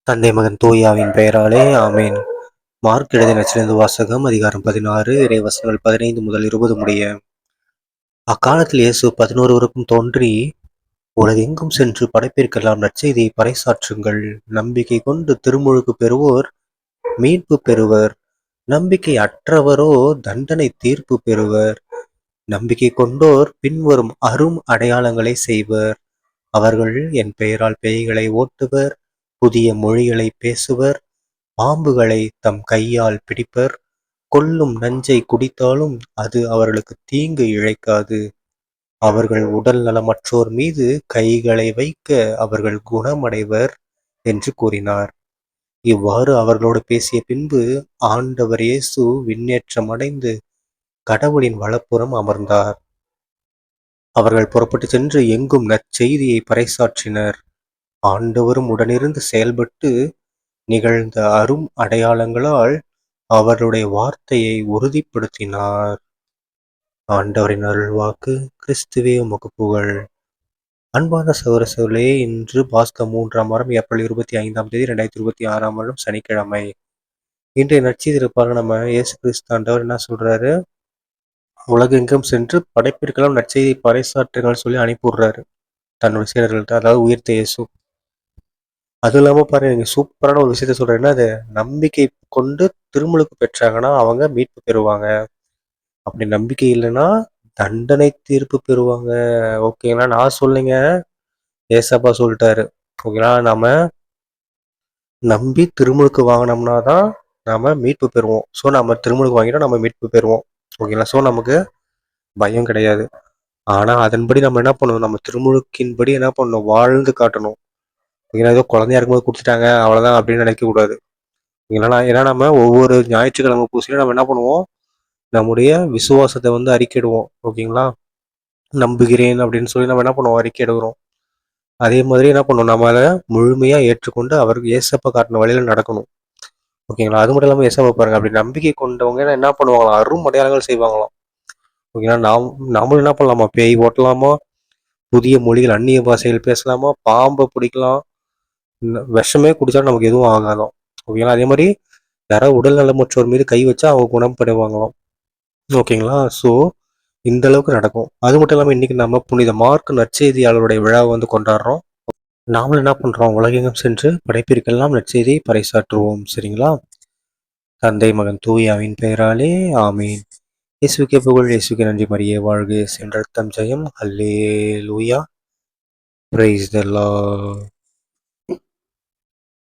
தந்தை மகன் தூயாவின் பெயராலே ஆமேன். மார்க் எழுதிய நற்செய்தி வாசகம் அதிகாரம் 16 இறைவசனங்கள் 15 முதல் 20 முடிய. அக்காலத்தில் இயேசு 11 தோன்றி, உலகெங்கும் சென்று படைப்பிற்கெல்லாம் நற்செய்தியை பறைசாற்றுங்கள். நம்பிக்கை கொண்டு திருமுழுக்கு பெறுவோர் மீட்பு பெறுவர். நம்பிக்கை அற்றவரோ தண்டனை தீர்ப்பு பெறுவர். நம்பிக்கை கொண்டோர் பின்வரும் அரும் அடையாளங்களை செய்வர். அவர்கள் என் பெயரால் பேய்களை ஓட்டுவர், புதிய மொழிகளை பேசுவர், பாம்புகளை தம் கையால் பிடிப்பர், கொல்லும் நஞ்சை குடித்தாலும் அது அவர்களுக்கு தீங்கு இழைக்காது. அவர்கள் உடல் நலமற்றோர் மீது கைகளை வைக்க அவர்கள் குணமடைவர் என்று கூறினார். இவ்வாறு அவர்களோடு பேசிய பின்பு ஆண்டவர் இயேசு விண்ணேற்றம் அடைந்து கடவுளின் வலப்புறம் அமர்ந்தார். அவர்கள் புறப்பட்டு சென்று எங்கும் நற்செய்தியை பறைசாற்றினர். ஆண்டவரும் உடனிருந்து செயல்பட்டு நிகழ்ந்த அரும் அடையாளங்களால் அவருடைய வார்த்தையை உறுதிப்படுத்தினார். ஆண்டவரின் அருள்வாக்கு. கிறிஸ்துவே உமக்கு புகழ். அன்பான சகோதரர்களே, இன்று பாஸ்கா 3ஆம் வாரம் ஏப்ரல் 25ஆம் தேதி 2026ஆம் வருடம் சனிக்கிழமை. இன்றைய நற்செய்தியில நம்ம இயேசு கிறிஸ்து ஆண்டவர் என்ன சொல்றாரு? உலகெங்கும் சென்று படைப்பிற்கெல்லாம் நற்செய்தியை பறைசாற்றுங்கள் சொல்லி அனுப்பிவிடுறாரு தன்னுடைய சீடர்கள்ட்ட, அதாவது உயிர்த்த இயேசு. அதுவும் இல்லாம பாருங்க, சூப்பரான ஒரு விஷயத்த சொல்றேன். என்ன அது? நம்பிக்கை கொண்டு திருமுழுக்கு பெற்றாங்கன்னா அவங்க மீட்பு பெறுவாங்க. அப்படி நம்பிக்கை இல்லைன்னா தண்டனை தீர்ப்பு பெறுவாங்க. ஓகேங்களா? நான் சொல்லுங்க, ஏசப்பா சொல்லிட்டாரு. ஓகேங்களா? நாம நம்பி திருமுழுக்கு வாங்கினோம்னா தான் நாம மீட்பு பெறுவோம். ஸோ நம்ம திருமுழுக்கு வாங்கிட்டோம், நம்ம மீட்பு பெறுவோம். ஓகேங்களா? ஸோ நமக்கு பயம் கிடையாது. ஆனா அதன்படி நம்ம என்ன பண்ணணும்? நம்ம திருமுழுக்கின்படி என்ன பண்ணணும்? வாழ்ந்து காட்டணும். ஓகேங்களா? ஏதோ குழந்தையா இருக்கும்போது கொடுத்துட்டாங்க அவ்வளோதான் அப்படின்னு நினைக்கக்கூடாது. ஏன்னா நம்ம ஒவ்வொரு ஞாயிற்றுக்கிழமை பூசையிலும் நம்ம என்ன பண்ணுவோம்? நம்முடைய விசுவாசத்தை அறிக்கையிடுவோம். ஓகேங்களா? நம்புகிறேன் அப்படின்னு சொல்லி நம்ம என்ன பண்ணுவோம்? அறிக்கையிடுகிறோம். அதே மாதிரி என்ன பண்ணுவோம்? நம்ம அதை முழுமையாக ஏற்றுக்கொண்டு அவருக்கு ஏசப்பா காட்டின வழியில நடக்கணும். ஓகேங்களா? அது மட்டும் இல்லாமல் ஏசப்பா பாருங்க, அப்படி நம்பிக்கை கொண்டவங்க என்ன பண்ணுவாங்களாம்? அரும் அடையாளங்கள் செய்வாங்களாம். ஓகேங்களா? நாமளும் என்ன பண்ணலாமா? பேய் ஓட்டலாமா, புதிய மொழிகள் அந்நிய பாஷைகள் பேசலாமா, பாம்பை பிடிக்கலாம், விஷமே குடிச்சாலும் நமக்கு எதுவும் ஆகாதான். ஓகேங்களா? அதே மாதிரி யாராவது உடல் நலமற்றோர் மீது கை வச்சா அவங்க குணப்படுவாங்களாம். ஓகேங்களா? ஸோ இந்த அளவுக்கு நடக்கும். அது மட்டும் இல்லாமல் இன்னைக்கு நம்ம புனித மார்க் நற்செய்தியாளருடைய விழாவை கொண்டாடுறோம். நாமளும் என்ன பண்றோம்? உலகெங்கும் சென்று படைப்பிற்கெல்லாம் நற்செய்தியை பறைசாற்றுவோம். சரிங்களா? தந்தை மகன் தூயாவின் பெயராலே ஆமீன். இயேசுக்கே புகழ், இயேசுக்கே நன்றி, மரியே வாழ்க, சென்றர்த்தம் ஜெயம். அல்லேலூயா. Praise the Lord.